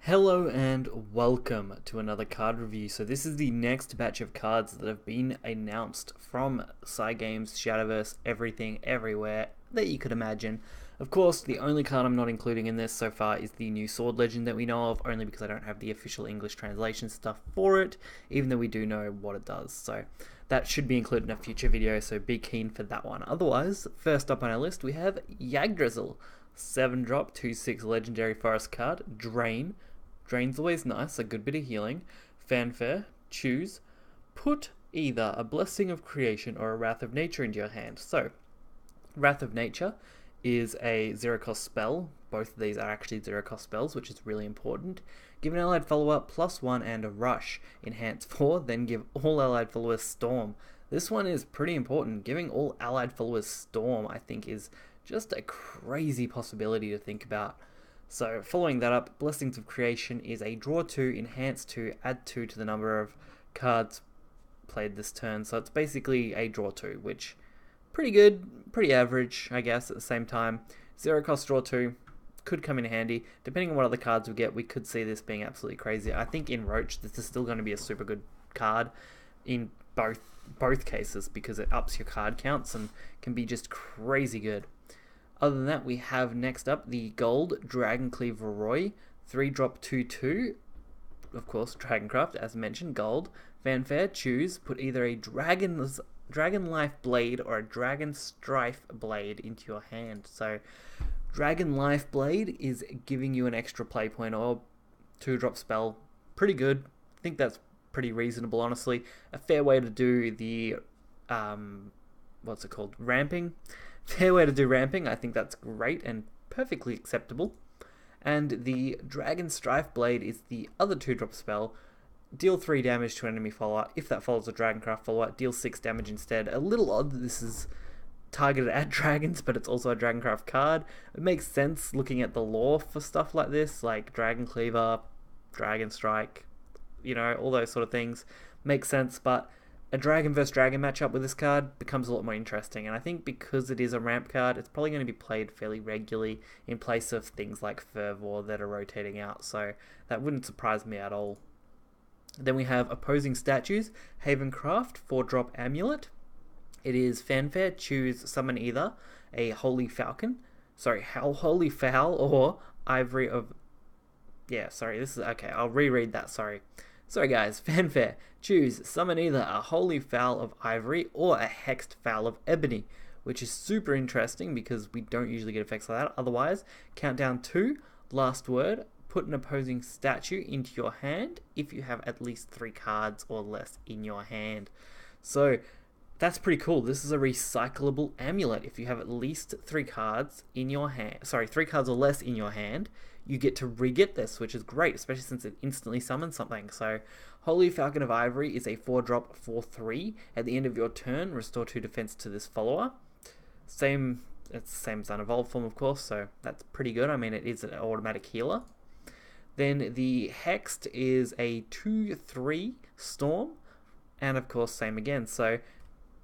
Hello and welcome to another card review. So this is the next batch of cards that have been announced from Cygames, Shadowverse, everything, everywhere that you could imagine. Of course, the only card I'm not including in this so far is the new Sword Legend that we know of, only because I don't have the official English translation stuff for it, even though we do know what it does. So that should be included in a future video, so be keen for that one. Otherwise, first up on our list we have Yggdrasil. 7-drop, 2/6 legendary forest card, Drain. Drain's always nice, a good bit of healing. Fanfare, choose. Put either a Blessing of Creation or a Wrath of Nature into your hand. So, Wrath of Nature is a 0-cost spell. Both of these are actually 0-cost spells, which is really important. Give an allied follower +1 and a rush. Enhance 4, then give all allied followers Storm. This one is pretty important. Giving all allied followers Storm, I think, is just a crazy possibility to think about. So following that up, Blessings of Creation is a draw 2, enhance 2, add 2 to the number of cards played this turn. So it's basically a draw 2, which pretty good, pretty average, I guess, at the same time. 0-cost draw 2 could come in handy. Depending on what other cards we get, we could see this being absolutely crazy. I think in Roach, this is still going to be a super good card in both cases because it ups your card counts and can be just crazy good. Other than that, we have next up the gold Dragoncleaver Roy, 3-drop 2/2, of course, Dragoncraft, as mentioned, gold. Fanfare, choose, put either a Dragonlife Blade or a Dragonstrife Blade into your hand. So, Dragonlife Blade is giving you an extra play point or 2-drop spell. Pretty good. I think that's pretty reasonable, honestly. A fair way to do the, what's it called, ramping. Fair way to do ramping, I think that's great and perfectly acceptable. And the Dragonstrife Blade is the other 2-drop spell. Deal 3 damage to enemy follower. If that follows a Dragoncraft follower, deal 6 damage instead. A little odd that this is targeted at dragons, but it's also a Dragoncraft card. It makes sense looking at the lore for stuff like this, like Dragoncleaver, Dragonstrike, you know, all those sort of things. Makes sense, but a dragon versus dragon matchup with this card becomes a lot more interesting, and I think because it is a ramp card, it's probably going to be played fairly regularly in place of things like Fervor that are rotating out, so that wouldn't surprise me at all. Then we have opposing statues, Havencraft, 4-drop Amulet. It is Fanfare, choose, summon either a Holy Holy Fowl or Ivory of... I'll reread that, sorry guys, Fanfare, choose, summon either a Holy Fowl of Ivory or a Hexed Fowl of Ebony, which is super interesting because we don't usually get effects like that. Otherwise, countdown 2, last word, put an opposing statue into your hand if you have at least 3 cards or less in your hand. So that's pretty cool. This is a recyclable amulet. If you have at least 3 cards in your hand, 3 cards or less in your hand, you get to re-get this, which is great, especially since it instantly summons something. So, Holy Falcon of Ivory is a 4-drop 4/3. At the end of your turn, restore 2 defense to this follower. It's the same as unevolved form, of course, so that's pretty good. I mean, it is an automatic healer. Then the Hexed is a 2/3 Storm, and of course, same again. So, a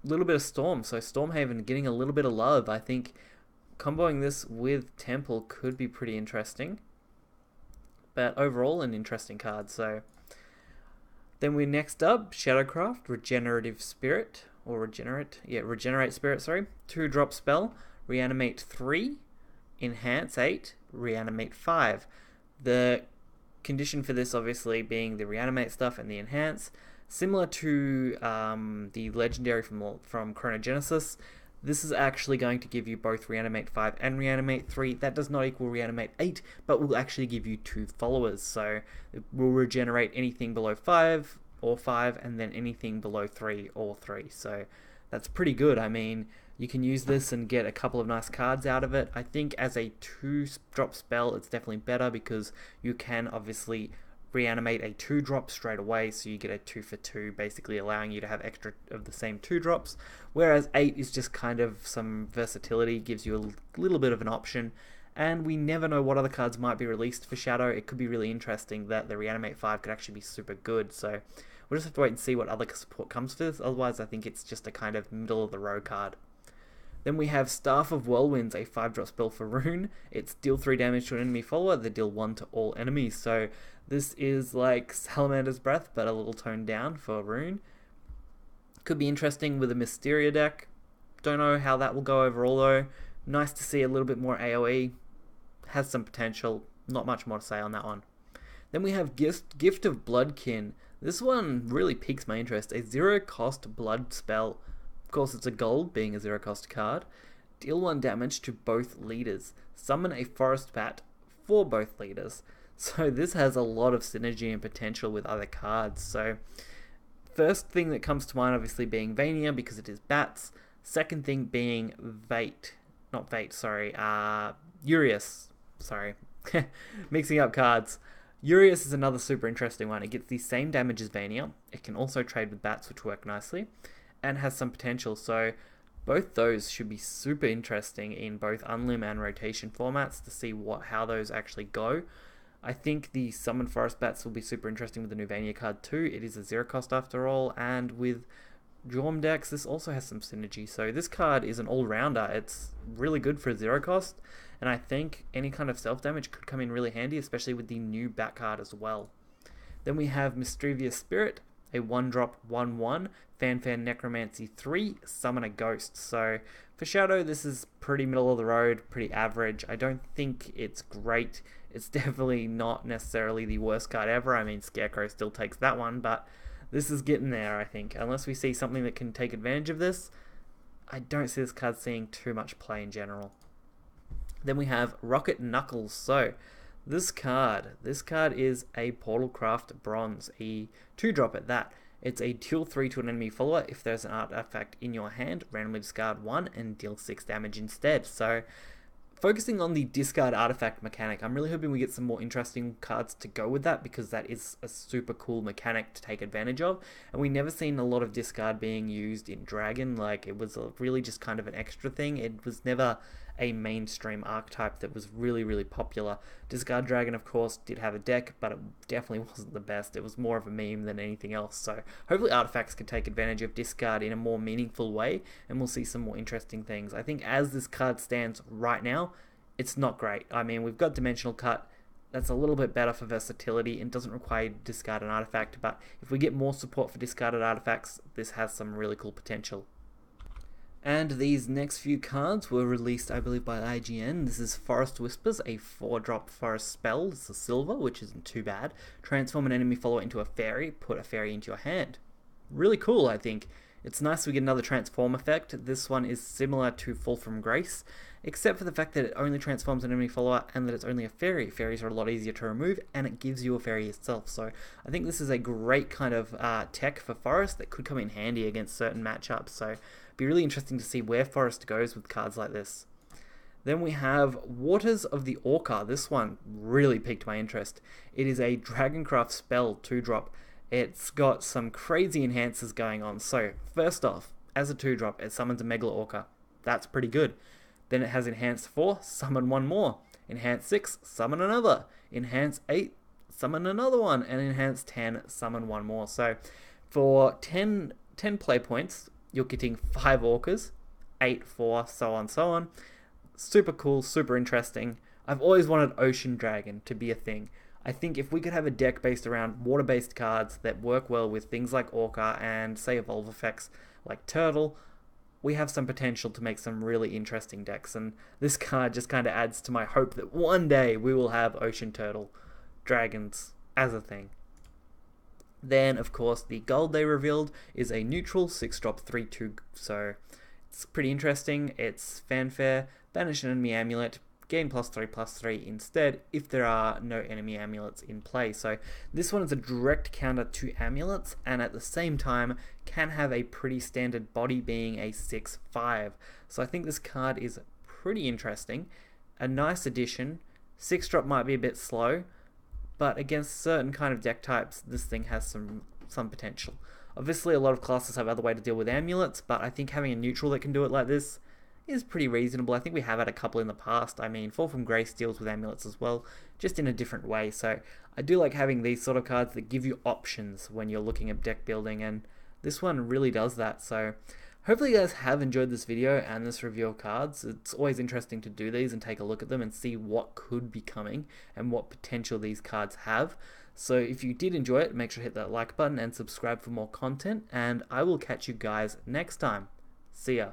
little bit of Storm. So, Stormhaven getting a little bit of love. I think comboing this with Temple could be pretty interesting. But overall, an interesting card. So then we're next up, Shadowcraft, Regenerative Spirit, or Regenerate Spirit, sorry. 2-drop spell, Reanimate 3, Enhance 8, Reanimate 5. The condition for this obviously being the Reanimate stuff and the Enhance. Similar to the Legendary from Chronogenesis, this is actually going to give you both Reanimate 5 and Reanimate 3. That does not equal Reanimate 8, but will actually give you 2 followers. So it will regenerate anything below 5 or 5, and then anything below 3 or 3. So that's pretty good. I mean, you can use this and get a couple of nice cards out of it. I think as a 2-drop spell, it's definitely better because you can obviously reanimate a 2-drop straight away, so you get a 2 for 2, basically allowing you to have extra of the same 2-drops, whereas 8 is just kind of some versatility, gives you a little bit of an option, and we never know what other cards might be released for Shadow. It could be really interesting that the Reanimate 5 could actually be super good, so we'll just have to wait and see what other support comes for this. Otherwise I think it's just a kind of middle of the road card. Then we have Staff of Whirlwinds, a 5-drop spell for Rune. It's deal 3 damage to an enemy follower, they deal 1 to all enemies. So this is like Salamander's Breath, but a little toned down for Rune. Could be interesting with a Mysteria deck. Don't know how that will go overall though. Nice to see a little bit more AoE. Has some potential. Not much more to say on that one. Then we have Gift of Bloodkin. This one really piques my interest. A 0-cost blood spell. Of course, it's a gold, being a 0-cost card. Deal 1 damage to both leaders. Summon a forest bat for both leaders. So this has a lot of synergy and potential with other cards. So first thing that comes to mind obviously being Vania because it is bats. Second thing being Urias. Sorry. Mixing up cards. Urias is another super interesting one. It gets the same damage as Vania. It can also trade with bats, which work nicely, and has some potential. So both those should be super interesting in both Unlim and rotation formats to see how those actually go. I think the Summon Forest Bats will be super interesting with the new Vania card too. It is a 0-cost after all, and with Jorm decks, this also has some synergy. So this card is an all-rounder. It's really good for a 0-cost, and I think any kind of self-damage could come in really handy, especially with the new Bat card as well. Then we have Mischievous Spirit, a 1-drop 1/1, Fanfare Necromancy 3, Summon a Ghost. So for Shadow, this is pretty middle of the road, pretty average. I don't think it's great. It's definitely not necessarily the worst card ever. I mean, Scarecrow still takes that one, but this is getting there, I think. Unless we see something that can take advantage of this, I don't see this card seeing too much play in general. Then we have Rocket Knuckles. So this card is a Portalcraft Bronze, a 2-drop at that. It's a deal 3 to an enemy follower. If there's an artifact in your hand, randomly discard 1 and deal 6 damage instead. So focusing on the discard artifact mechanic, I'm really hoping we get some more interesting cards to go with that, because that is a super cool mechanic to take advantage of, and we never seen a lot of discard being used in Dragon. Like, it was really just kind of an extra thing. It was never a mainstream archetype that was really popular. Discard Dragon, of course, did have a deck, but it definitely wasn't the best. It was more of a meme than anything else. So hopefully artifacts can take advantage of discard in a more meaningful way, and we'll see some more interesting things. I think as this card stands right now, it's not great. I mean, we've got Dimensional Cut. That's a little bit better for versatility and doesn't require you to discard an artifact, but if we get more support for discarded artifacts, this has some really cool potential. And these next few cards were released, I believe, by IGN. This is Forest Whispers, a 4-drop forest spell. It's a silver, which isn't too bad. Transform an enemy follower into a fairy. Put a fairy into your hand. Really cool, I think. It's nice we get another transform effect. This one is similar to Fall from Grace, except for the fact that it only transforms an enemy follower and that it's only a fairy. Fairies are a lot easier to remove, and it gives you a fairy itself. So I think this is a great kind of tech for Forest that could come in handy against certain matchups. So it'd be really interesting to see where Forest goes with cards like this. Then we have Waters of the Orca. This one really piqued my interest. It is a Dragoncraft spell, 2-drop. It's got some crazy enhancers going on. So first off, as a 2-drop, it summons a Megalo Orca. That's pretty good. Then it has Enhance 4, summon 1 more. Enhance 6, summon another. Enhance 8, summon another one. And Enhance 10, summon 1 more. So for 10 play points, you're getting 5 Orcas, 8, 4, so on. Super cool, super interesting. I've always wanted Ocean Dragon to be a thing. I think if we could have a deck based around water-based cards that work well with things like Orca and, say, evolve effects like Turtle, we have some potential to make some really interesting decks. And this card just kind of adds to my hope that one day we will have Ocean Turtle Dragons as a thing. Then, of course, the gold they revealed is a neutral 6-drop 3/2, so it's pretty interesting. It's Fanfare, banish an enemy amulet, gain +3/+3 instead if there are no enemy amulets in play. So this one is a direct counter to amulets, and at the same time can have a pretty standard body, being a 6/5. So I think this card is pretty interesting. A nice addition. 6-drop might be a bit slow, but against certain kind of deck types, this thing has some potential. Obviously, a lot of classes have other way to deal with amulets, but I think having a neutral that can do it like this is pretty reasonable. I think we have had a couple in the past. I mean, Fall from Grace deals with amulets as well, just in a different way. So I do like having these sort of cards that give you options when you're looking at deck building, and this one really does that. So hopefully you guys have enjoyed this video and this review of cards. It's always interesting to do these and take a look at them and see what could be coming and what potential these cards have. So if you did enjoy it, make sure to hit that like button and subscribe for more content, and I will catch you guys next time. See ya.